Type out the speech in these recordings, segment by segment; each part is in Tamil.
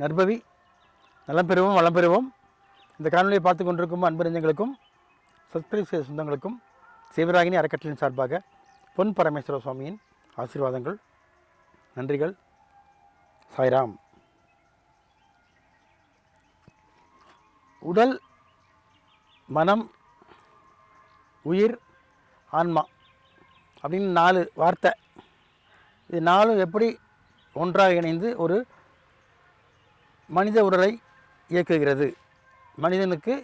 நற்பவி நலம் பெறுவோம் வளம் பெறுவோம். இந்த காணொலியை பார்த்து கொண்டிருக்கும் அன்பறிஞர்களுக்கும் சப்ஸ்கிரைப் செய்த சொந்தங்களுக்கும் சிவராகினி அறக்கட்டளையின் சார்பாக பொன் பரமேஸ்வர சுவாமியின் ஆசீர்வாதங்கள், நன்றிகள். சாய்ராம். உடல், மனம், உயிர், ஆன்மா அப்படின்னு 4 வார்த்தை. இது 4 எப்படி ஒன்றாக இணைந்து ஒரு மனித உடலை இயக்குகிறது? மனிதனுக்கு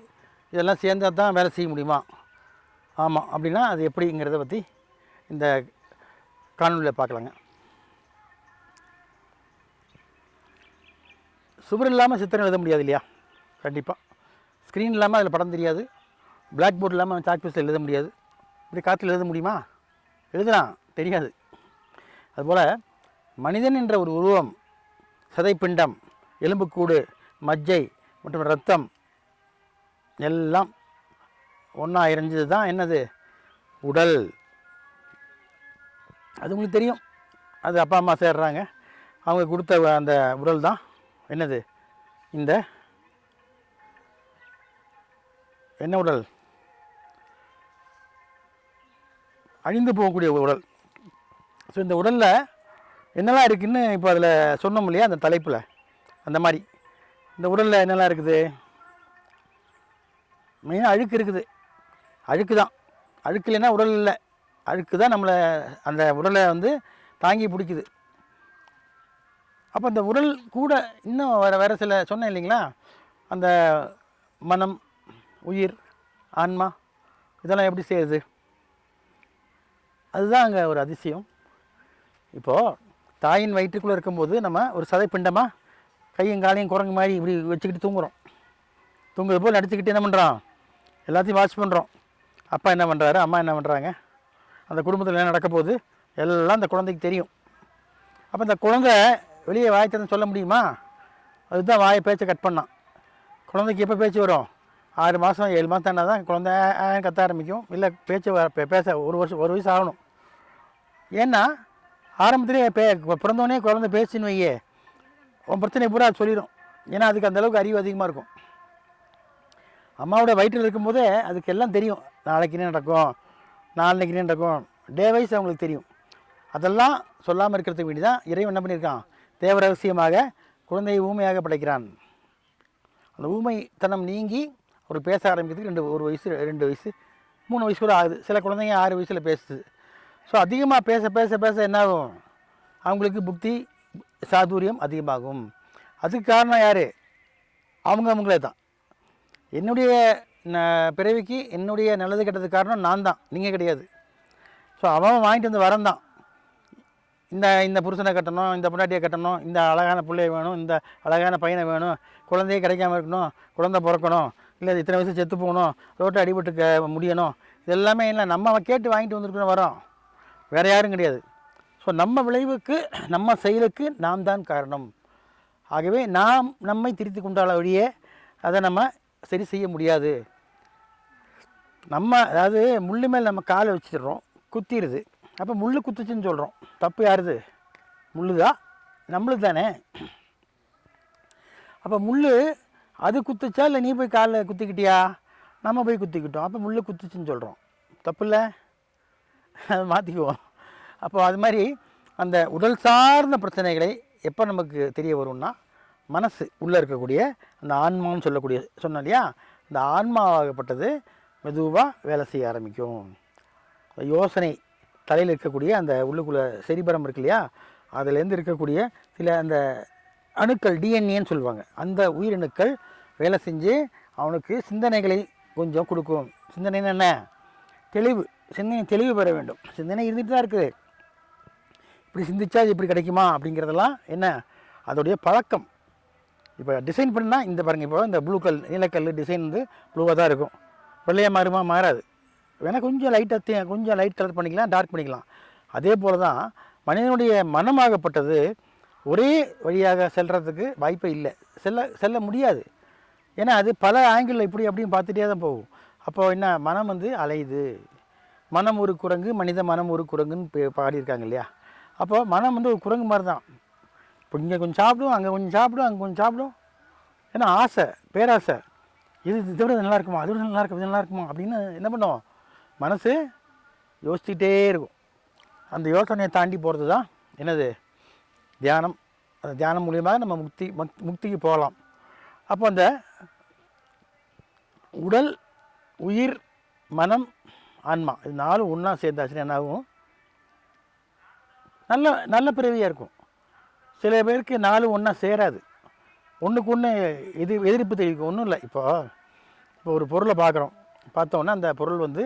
இதெல்லாம் சேர்ந்தால் தான் வேலை செய்ய முடியுமா? ஆமாம். அப்படின்னா அது எப்படிங்கிறத பற்றி இந்த காணொலியில் பார்க்கலாங்க. சுவர் இல்லாமல் சித்திரம் எழுத முடியாது இல்லையா? கண்டிப்பாக. ஸ்க்ரீன் இல்லாமல் அதில் படம் தெரியாது. பிளாக் போர்டு இல்லாமல் சாக் பீஸில் எழுத முடியாது. இப்படி காற்றில் எழுத முடியுமா? எழுதலாம், தெரியாது. அதுபோல் மனிதன் என்ற ஒரு உருவம், சதைப்பிண்டம், எலும்புக்கூடு, மஜ்ஜை மற்றும் இரத்தம் எல்லாம் ஒன்றா இறைஞ்சது தான் என்னது? உடல். அது உங்களுக்கு தெரியும். அது அப்பா அம்மா சேர்றாங்க, அவங்க கொடுத்த அந்த உடல் தான் என்னது? இந்த என்ன உடல்? அழிந்து போகக்கூடிய உடல். ஸோ இந்த உடலில் என்னெல்லாம் இருக்குதுன்னு இப்போ அதில் சொன்னோம் இல்லையா, அந்த தலைப்பில். அந்த மாதிரி இந்த உடலில் என்னெல்லாம் இருக்குது? மெயினாக அழுக்கு இருக்குது. அழுக்கு தான். அழுக்கு இல்லைன்னா உடல் இல்லை. அழுக்கு தான் நம்மளை, அந்த உடலை தாங்கி பிடிக்குது. அப்போ அந்த உடல் கூட இன்னும் வேறு சில சொன்னேன் இல்லைங்களா, அந்த மனம், உயிர், ஆன்மா இதெல்லாம் எப்படி செய்யுது? அதுதான் அங்கே ஒரு அதிசயம். இப்போது தாயின் வயிற்றுக்குள்ளே இருக்கும்போது நம்ம ஒரு சதைப்பிண்டமாக கையும் காலையும் குரங்கு மாதிரி இப்படி வச்சுக்கிட்டு தூங்குகிறோம். தூங்குறது போல் நடிச்சுக்கிட்டு என்ன பண்ணுறோம்? எல்லாத்தையும் வாட்ச் பண்ணுறோம். அப்பா என்ன பண்ணுறாரு, அம்மா என்ன பண்ணுறாங்க, அந்த குடும்பத்தில் என்ன நடக்க போகுது எல்லாம் அந்த குழந்தைக்கு தெரியும். அப்போ இந்த குழந்தை வெளியே வாய் திறந்து சொல்ல முடியுமா? அதுதான் வாயை பேச்சை கட் பண்ணான். குழந்தைக்கு எப்போ பேச்சு வரும்? 6 மாதம் 7 மாதம் தானே தான் குழந்தை கத்த ஆரம்பிக்கும். இல்லை பேச்சு பேச 1 வயசு ஆகணும். ஏன்னா ஆரம்பத்திலே பிறந்தோடனே குழந்தை பேசின்னு வையே, உன் பிரச்சனை பூரா சொல்லிடும். ஏன்னா அதுக்கு அந்தளவுக்கு அறிவு அதிகமாக இருக்கும். அம்மாவோட வயிற்றில் இருக்கும்போதே அதுக்கு எல்லாம் தெரியும். நாளைக்கு என்ன நடக்கும், நாளைக்கு என்ன நடக்கும், டே வைஸ் அவங்களுக்கு தெரியும். அதெல்லாம் சொல்லாமல் இருக்கிறதுக்கு வேண்டி தான் இறைவன் என்ன பண்ணியிருக்கான்? தேவ ரகசியமாக குழந்தையை ஊமையாக படைக்கிறான். அந்த ஊமைத்தனம் நீங்கி அவர் பேச ஆரம்பிக்கிறதுக்கு 1 வயசு 2 வயசு 3 வயசு கூட ஆகுது. சில குழந்தைங்க 6 வயசில் பேசுது. ஸோ அதிகமாக பேச பேச பேச என்னாகும்? அவங்களுக்கு புத்தி சாதுரியம் அதிகமாகும். அதுக்கு காரணம் யார்? அவங்களே தான். என்னுடைய பிறவிக்கு என்னுடைய நல்லது கெட்டதுக்கு காரணம் நான் தான், நீங்கள் கிடையாது. ஸோ அவன் வாங்கிட்டு வந்து வரந்தான். இந்த புருஷனை கட்டணும், இந்த பொண்டாட்டியை கட்டணும், இந்த அழகான பிள்ளைய வேணும், இந்த அழகான பையனை வேணும், குழந்தையே கிடைக்காம இருக்கணும், குழந்தை பிறக்கணும், இல்லை இத்தனை வயசு செத்து போகணும், ரோட்டை அடிபட்டு முடியணும். இது எல்லாமே இல்லை, நம்ம கேட்டு வாங்கிட்டு வந்துருக்கணும் வரோம், வேறு யாரும் கிடையாது. ஸோ நம்ம விளைவுக்கு, நம்ம செயலுக்கு நாம் தான் காரணம். ஆகவே நாம் நம்மை திருத்தி கொண்டால வழியே அதை நம்ம சரி செய்ய முடியாது. நம்ம அதாவது முள்ளு மேல் நம்ம காலை வச்சுடுறோம், குத்திடுது. அப்போ முள் குத்துச்சுன்னு சொல்கிறோம். தப்பு யாருது? முள்ளு தான், நம்மளுக்கு தானே. அப்போ முள் அது குத்துச்சா இல்லை நீ போய் காலில் குத்திக்கிட்டியா? நம்ம போய் குத்திக்கிட்டோம். அப்போ முள் குத்துச்சுன்னு சொல்கிறோம். தப்பு இல்லை, அதை மாற்றிக்குவோம். அப்போ அது மாதிரி அந்த உடல் சார்ந்த பிரச்சனைகளை எப்போ நமக்கு தெரிய வரும்னா, மனசு உள்ளே இருக்கக்கூடிய அந்த ஆன்மான்னு சொல்லக்கூடிய சொன்னோம் இல்லையா, இந்த ஆன்மாவாகப்பட்டது மெதுவாக வேலை செய்ய ஆரம்பிக்கும். யோசனை தலையில் இருக்கக்கூடிய அந்த உள்ளுக்குள்ளே செரிபரம் இருக்கு இல்லையா, அதிலேருந்து இருக்கக்கூடிய சில அந்த அணுக்கள், டிஎன்ஏன்னு சொல்லுவாங்க, அந்த உயிரணுக்கள் வேலை செஞ்சு அவனுக்கு சிந்தனைகளை கொஞ்சம் கொடுக்கும். சிந்தனைன்னு என்ன? தெளிவு. சிந்தனை தெளிவு பெற வேண்டும். சிந்தனை இருந்துகிட்டு தான் இருக்குது. இப்படி சிந்திச்சா இது இப்படி கிடைக்குமா அப்படிங்கிறதெல்லாம் என்ன? அதோடைய பழக்கம். இப்போ டிசைன் பண்ணால் இந்த பாருங்கள், இப்போ இந்த ப்ளூ கல், நீலக்கல் டிசைன் ப்ளூவாக தான் இருக்கும். வெள்ளையாக மாறுமா? மாறாது. வேணால் கொஞ்சம் லைட் கலர் பண்ணிக்கலாம், டார்க் பண்ணிக்கலாம். அதே போல் தான் மனிதனுடைய மனமாகப்பட்டது ஒரே வழியாக செல்கிறதுக்கு வாய்ப்பே இல்லை, செல்ல முடியாது. ஏன்னா அது பல ஆங்கிளில் இப்படி அப்படியும் பார்த்துட்டே தான் போகும். அப்போது என்ன? மனம் அலையுது. மனம் ஒரு குரங்கு, மனித மனம் ஒரு குரங்குன்னு பாடியிருக்காங்க இல்லையா. அப்போது மனம் ஒரு குரங்கு மாதிரி தான். இப்போ இங்கே கொஞ்சம் சாப்பிடும், அங்கே கொஞ்சம் சாப்பிடும், அங்கே கொஞ்சம் சாப்பிடும். ஏன்னா ஆசை, பேராசை. இதை விட நல்லா இருக்குமா, அது விட நல்லா இருக்கும், இது நல்லா இருக்குமா அப்படின்னு என்ன பண்ணுவோம், மனசு யோசிச்சுட்டே இருக்கும். அந்த யோசனையை தாண்டி போகிறது தான் என்னது, தியானம். அந்த தியானம் மூலியமாக நம்ம முக்திக்கு போகலாம். அப்போ அந்த உடல், உயிர், மனம், ஆன்மா இது 4 ஒன்றா சேர்ந்தாச்சுன்னா என்ன ஆகும், நல்ல நல்ல பிறவியாக இருக்கும். சில பேருக்கு 4 ஒன்றா சேராது, ஒன்றுக்கு ஒன்று எதிர்ப்பு தெரிவிக்கும். ஒன்றும் இல்லை, இப்போ ஒரு பொருளை பார்த்தோன்னா அந்த பொருள் வந்து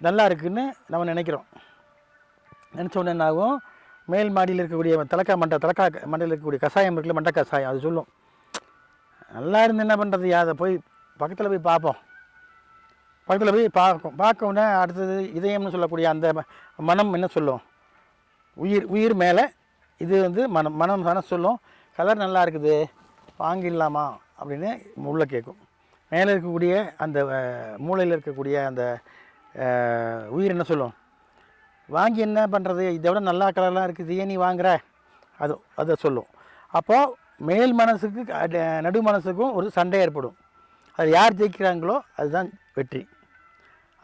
நல்லா இருக்குதுன்னு நம்ம நினைக்கிறோம். நினச்சோன்னே என்ன ஆகும், மேல் மாடியில் இருக்கக்கூடிய தலைக்கா மண்டையில் இருக்கக்கூடிய கஷாயம் இருக்குல்ல, மண்டை கஷாயம், அது சொல்லும் நல்லா இருந்து என்ன பண்ணுறது, அதை போய் பக்கத்தில் போய் பார்ப்போம். பக்கத்தில் போய் பார்க்கவுடனே அடுத்தது இதயம்னு சொல்லக்கூடிய அந்த மனம் என்ன சொல்லும், உயிர் மேலே இது வந்து மனம் தானே சொல்லும், கலர் நல்லா இருக்குது வாங்கிடலாமா அப்படின்னு உள்ள கேட்கும். மேலே இருக்கக்கூடிய அந்த மூளையில் இருக்கக்கூடிய அந்த உயிர் என்ன சொல்லும், வாங்கி என்ன பண்ணுறது, இதை விட நல்லா கலர்லாம் இருக்குது, ஏன் நீ வாங்குற, அதை சொல்லும். அப்போது மேல் மனசுக்கு நடு மனசுக்கும் ஒரு சண்டை ஏற்படும். அது யார் ஜெயிக்கிறாங்களோ அதுதான் வெற்றி.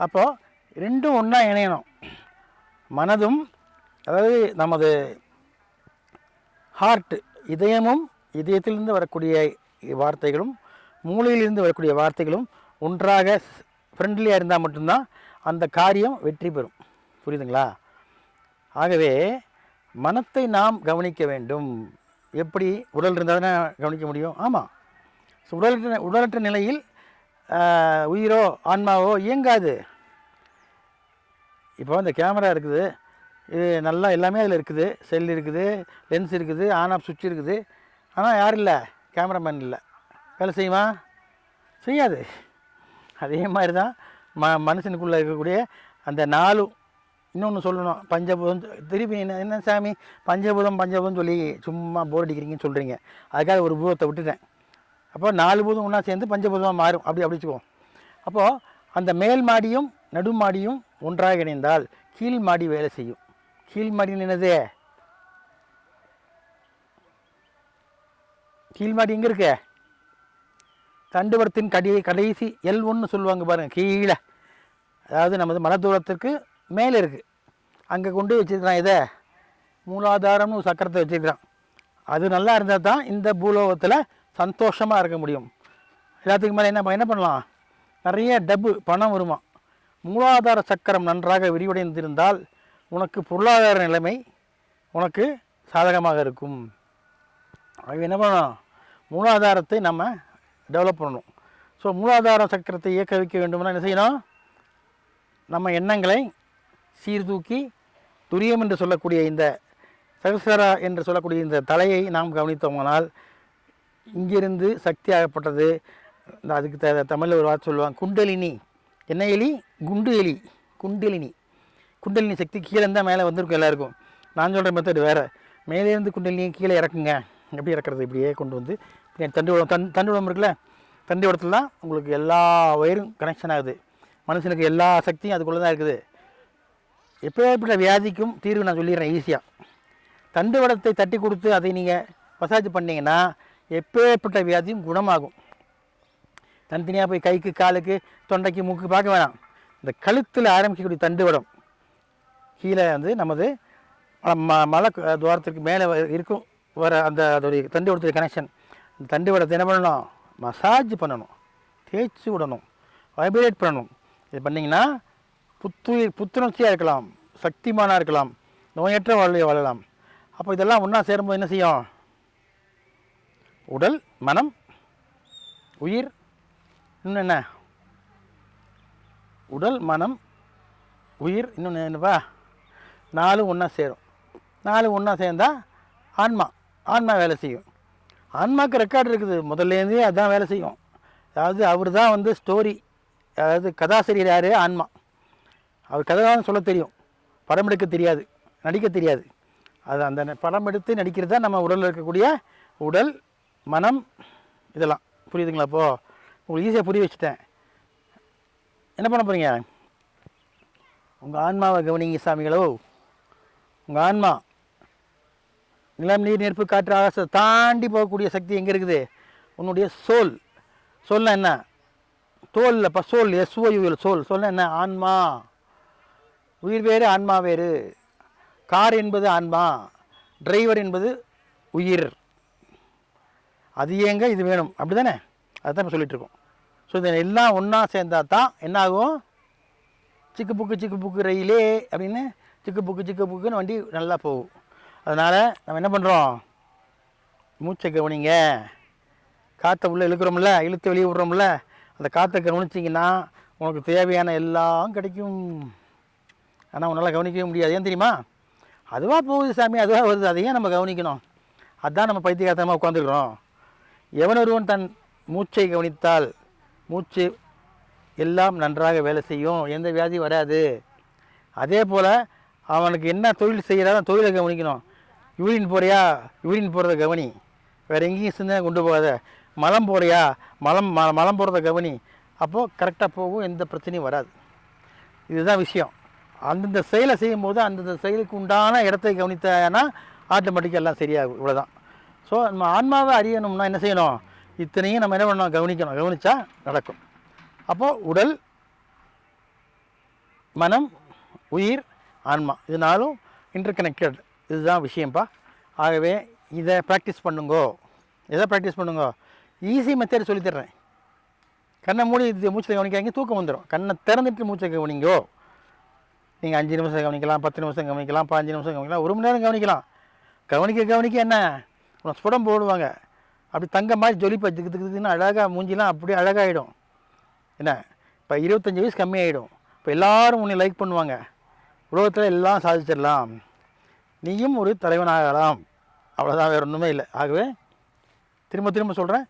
அப்போது ரெண்டும் ஒன்றா இணையணும். மனதும், அதாவது நமது ஹார்ட்டு, இதயமும், இதயத்திலிருந்து வரக்கூடிய வார்த்தைகளும் மூளையிலிருந்து வரக்கூடிய வார்த்தைகளும் ஒன்றாக ஃப்ரெண்ட்லியாக இருந்தால் மட்டும்தான் அந்த காரியம் வெற்றி பெறும். புரியுதுங்களா? ஆகவே மனத்தை நாம் கவனிக்க வேண்டும். எப்படி, உடல் இருந்தால் தானே கவனிக்க முடியும். ஆமாம், உடலற்ற நிலையில் உயிரோ ஆன்மாவோ இயங்காது. இப்போ இந்த கேமரா இருக்குது, இது நல்லா எல்லாமே அதில் இருக்குது, செல் இருக்குது, லென்ஸ் இருக்குது, ஆன் ஆஃப் சுவிட்ச் இருக்குது. ஆனால் யார் இல்லை, கேமராமேன் இல்லை, வேலை செய்யுமா? செய்யாது. அதே மாதிரி தான் மனுஷனுக்குள்ளே இருக்கக்கூடிய அந்த 4. இன்னொன்று சொல்லணும், பஞ்சபூதம். திருப்பி என்ன சாமி பஞ்சபூதம் சொல்லி சும்மா போர் அடிக்கிறீங்கன்னு சொல்கிறீங்க. அதுக்காக ஒரு பூதத்தை விட்டுட்டேன். அப்போ 4 பூதம் ஒன்றா சேர்ந்து பஞ்சபூதமாக மாறும். அப்படி வச்சுக்குவோம். அப்போது அந்த மேல் மாடியும் நடு மாடியும் ஒன்றாக இணைந்தால் கீழ் மாடி வேலை செய்யும். கீழ் மாடின்னு என்னது, கீழ் மாடி எங்கே இருக்கு, தண்டுவடத்தின் கடைசி L1 சொல்லுவாங்க பாருங்கள், கீழே. அதாவது நமது மன தூரத்திற்கு மேலே இருக்குது. அங்கே கொண்டு வச்சுருக்கிறான் இதை, மூலாதாரம்னு ஒரு சக்கரத்தை வச்சுருக்கிறான். அது நல்லா இருந்தால் தான் இந்த பூலோகத்தில் சந்தோஷமாக இருக்க முடியும். எல்லாத்துக்கு மேலே என்ன பண்ணலாம், நிறைய பணம் வருமா. மூலாதார சக்கரம் நன்றாக விரிவடைந்திருந்தால் உனக்கு பொருளாதார நிலைமை உனக்கு சாதகமாக இருக்கும். அது என்ன பண்ணணும், மூலாதாரத்தை நம்ம டெவலப் பண்ணணும். ஸோ மூலாதார சக்கரத்தை இயக்க வைக்க வேண்டும்னா என்ன செய்யணும், நம்ம எண்ணங்களை சீர்தூக்கி துரியம் என்று சொல்லக்கூடிய இந்த சகசரா என்று சொல்லக்கூடிய இந்த தலையை நாம் கவனித்தோமானால் இங்கிருந்து சக்தி ஆகப்பட்டது. இந்த அதுக்கு தமிழில் ஒரு வார்த்தை சொல்லுவாங்க, குண்டலினி. என்ன எலி, குண்டு எலி, குண்டலினி சக்தி கீழே இருந்தால் மேலே வந்திருக்கும் எல்லாருக்கும். நான் சொல்கிற மெத்தட் வேறு, மேலேருந்து குண்டலினியை கீழே இறக்குங்க. எப்படி இறக்குறது, இப்படியே கொண்டு வந்து தண்டுவடம் இருக்குல்ல, தண்டுவடத்தில் தான் உங்களுக்கு எல்லா வயரும் கனெக்ஷன் ஆகுது. மனுஷனுக்கு எல்லா சக்தியும் அதுக்குள்ளே தான் இருக்குது. எப்பேற்பட்ட வியாதிக்கும் தீர்வு நான் சொல்லிடுறேன் ஈஸியாக. தண்டுவடத்தை தட்டி கொடுத்து அதை நீங்கள் மசாஜ் பண்ணிங்கன்னா எப்பேற்பட்ட வியாதியும் குணமாகும். தனித்தனியாக போய் கைக்கு, காலுக்கு, தொண்டைக்கு, மூக்கு பார்க்க வேணாம். இந்த கழுத்தில் ஆரம்பிக்கக்கூடிய தண்டுவடம் கீழே வந்து நமது மலை துவாரத்திற்கு மேலே இருக்கும் வர அந்த அதோடைய தண்டுவடத்துடைய கனெக்ஷன். இந்த தண்டுவடத்தை என்ன பண்ணணும், மசாஜ் பண்ணணும், தேய்ச்சி விடணும், வைப்ரேட் பண்ணணும். இது பண்ணிங்கன்னா புத்துணர்ச்சியாக இருக்கலாம், சக்திமானாக இருக்கலாம், நோயற்ற வாழ்வை வாழலாம். அப்போ இதெல்லாம் ஒன்றா சேரும்போது என்ன செய்யும், உடல், மனம், உயிர், இன்னும் என்ன, உடல், மனம், உயிர், இன்னொன்று என்னப்பா, 4 ஒன்றா சேரும். 4 ஒன்றா சேர்ந்தால் ஆன்மா வேலை செய்யும். ஆன்மாவுக்கு ரெக்கார்டு இருக்குது, முதல்லேருந்தே அதுதான் வேலை செய்யும். அதாவது அவர் தான் வந்து ஸ்டோரி, அதாவது கதாசிரியர் யார், ஆன்மா. அவர் கதை தான் சொல்ல தெரியும், படம் எடுக்க தெரியாது, நடிக்க தெரியாது. அது அந்த படம் எடுத்து நடிக்கிறது தான் நம்ம உடலில் இருக்கக்கூடிய உடல், மனம், இதெல்லாம். புரியுதுங்களா? அப்போது உங்களுக்கு ஈஸியாக புரிய வச்சுட்டேன். என்ன பண்ண போகிறீங்க, உங்கள் ஆன்மாவை கவனிங்க சாமிகளோ. உங்கள் ஆன்மா நிலம், நீர், நெருப்பு, காற்று, ஆகாசத்தை தாண்டி போகக்கூடிய சக்தி எங்கே இருக்குது? உன்னுடைய சோல். சொல்னா என்ன? தோல் இல்லைப்பா, சோல், SOUL, சோல். சொல்ல என்ன? ஆன்மா. உயிர் வேறு, ஆன்மா வேறு. கார் என்பது ஆன்மா, டிரைவர் என்பது உயிர். அது ஏங்க இது வேணும், அப்படி தானே? அதுதான் இப்போ சொல்லிகிட்ருக்கோம். ஸோ இதை எல்லாம் ஒன்றா சேர்ந்தா தான் என்ன ஆகும்? சிக்கு புக்கு ரயிலே அப்படின்னு சிக்கு புக்குன்னு வண்டி நல்லா போகும். அதனால் நம்ம என்ன பண்ணுறோம்? மூச்சை கவனிங்க. காற்றை உள்ளே இழுக்கிறோம்ல, இழுத்து வெளியே விட்றோம்ல, அந்த காற்றை கவனிச்சிங்கன்னா உனக்கு தேவையான எல்லாம் கிடைக்கும். ஆனால் உன்னால் கவனிக்கவே முடியாது. ஏன் தெரியுமா? அதுவாக போகுது சாமி, அதுவாக வருது, அதையும் நம்ம கவனிக்கணும். அதுதான் நம்ம பைத்தியகாரத்தமாக உட்காந்துருக்குறோம். எவனொருவன் தன் மூச்சை கவனித்தால் மூச்சு எல்லாம் நன்றாக வேலை செய்யும், எந்த வியாதி வராது. அதே போல் அவனுக்கு என்ன தொழில் செய்கிறாரோ தொழிலை கவனிக்கணும். யூரின் போகிறியா, யூரின் போகிறத கவனி, வேறு எங்கேயும் சிந்தனை கொண்டு போகாத. மலம் போகிறியா, மலம் போகிறத கவனி. அப்போது கரெக்டாக போகும், எந்த பிரச்சனையும் வராது. இதுதான் விஷயம். அந்தந்த செயலை செய்யும்போது அந்தந்த செயலுக்கு உண்டான இடத்தை கவனித்தனா ஆட்டோமேட்டிக்காக எல்லாம் சரியாகும். இவ்வளோதான். ஸோ நம்ம ஆன்மாவை அறியணும்னா என்ன செய்யணும்? இத்தனையும் நம்ம என்ன பண்ணணும்? கவனிக்கணும். கவனித்தா நடக்கும். அப்போது உடல், மனம், உயிர், ஆன்மா, இது நாலும் இன்டர்கனெக்டட். இதுதான் விஷயம்ப்பா. ஆகவே இதை ப்ராக்டிஸ் பண்ணுங்கோ. எதை ப்ராக்டிஸ் பண்ணுங்கோ? ஈஸி மெத்தட் சொல்லித்தர்றேன். கண்ணை மூடி மூச்சை கவனிக்காங்க, தூக்கம் வந்துடும். கண்ணை திறந்துட்டு மூச்சை கவனிங்கோ. நீங்கள் 5 நிமிஷம் கவனிக்கலாம், 10 நிமிஷம் கவனிக்கலாம், 15 நிமிஷம் கவனிக்கலாம், 1 மணி நேரம் கவனிக்கலாம். கவனிக்க என்ன ஸ்புடம் போடுவாங்க, அப்படி தங்க மாதிரி ஜொலிப்பா திக்குன்னு அழகாக மூஞ்சிலாம் அப்படியே அழகாகிடும். என்ன இப்போ 25 வயசு கம்மியாகிடும். இப்போ எல்லோரும் உன்னை லைக் பண்ணுவாங்க. உலகத்தில் எல்லாம் சாதிச்சிடலாம், நீயும் ஒரு தலைவனாகலாம். அவ்வளோதான், வேறு ஒன்றுமே இல்லை. ஆகவே திரும்ப சொல்கிறேன்,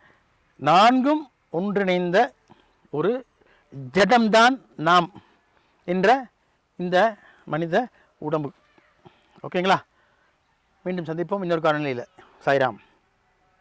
4ம் ஒன்றிணைந்த ஒரு ஜடம்தான் நாம் என்ற இந்த மனித உடம்பு. ஓகேங்களா? மீண்டும் சந்திப்போம் இன்னொரு காணொளியில். சாய்ராம்.